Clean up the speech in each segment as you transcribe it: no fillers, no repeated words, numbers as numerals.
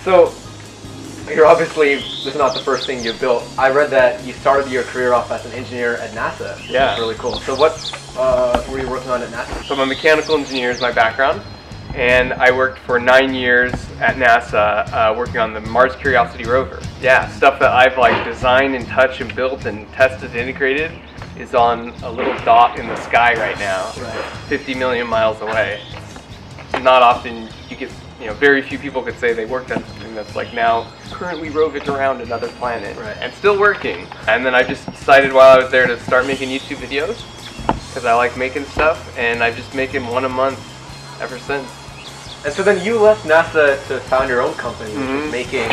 So, you're obviously, this is not the first thing you built. I read that you started your career off as an engineer at NASA. Yeah. That's really cool. So what were you working on at NASA? So I'm a mechanical engineer is my background, and I worked for 9 years at NASA working on the Mars Curiosity rover. Yeah, stuff that I've like designed and touched and built and tested and integrated is on a little dot in the sky right now, Right. 50 million miles away. Not often you get, very few people could say they worked on something that's like now currently roving around another planet and still working. And then I just decided while I was there to start making YouTube videos because I like making stuff, and I've just making one a month ever since. And so then you left NASA to found your own company, which is making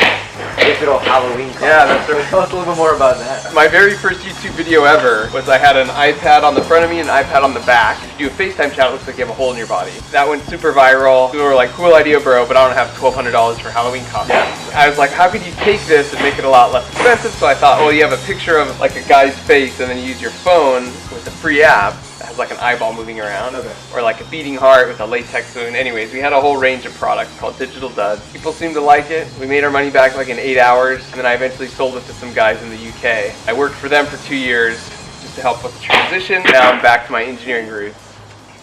digital Halloween costumes. Yeah, that's right. So tell us a little bit more about that. My very first YouTube video ever was I had an iPad on the front of me and an iPad on the back. You do a FaceTime chat, it looks like you have a hole in your body. That went super viral. People were like, cool idea, bro, but I don't have $1,200 for Halloween costumes. Yeah. I was like, how could you take this and make it a lot less expensive? So I thought, well, you have a picture of like a guy's face and then you use your phone with a free app that has like an eyeball moving around, or like a beating heart with a latex wound. Anyways, we had a whole range of products called Digital Duds. People seemed to like it. We made our money back like in 8 hours, and then I eventually sold it to some guys in the UK. I worked for them for 2 years just to help with the transition. Now I'm back to my engineering roots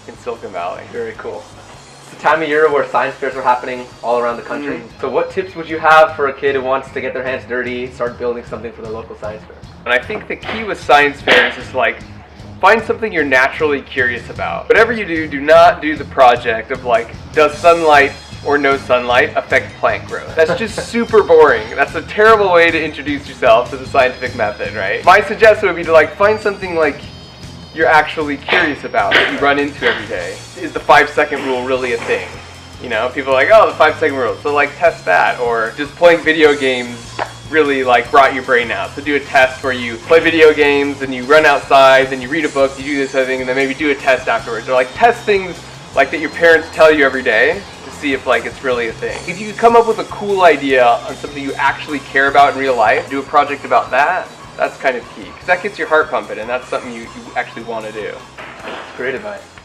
in Silicon Valley. Very cool. It's the time of year where science fairs are happening all around the country. So what tips would you have for a kid who wants to get their hands dirty, start building something for their local science fair? And I think the key with science fairs is like, find something you're naturally curious about. Whatever you do, do not do the project of like, does sunlight or no sunlight affect plant growth? That's just super boring. That's a terrible way to introduce yourself to the scientific method, right? My suggestion would be to like find something like you're actually curious about that you run into every day. Is the 5-second rule really a thing? People are like, oh, the 5-second rule. So like test that. Or just playing video games really like rot your brain out. So do a test where you play video games and you run outside, then you read a book, you do this other thing, and then maybe do a test afterwards. Or like test things like that your parents tell you every day to see if like it's really a thing. If you come up with a cool idea on something you actually care about in real life, do a project about that, that's kind of key. Because that gets your heart pumping, and that's something you actually want to do. That's great advice.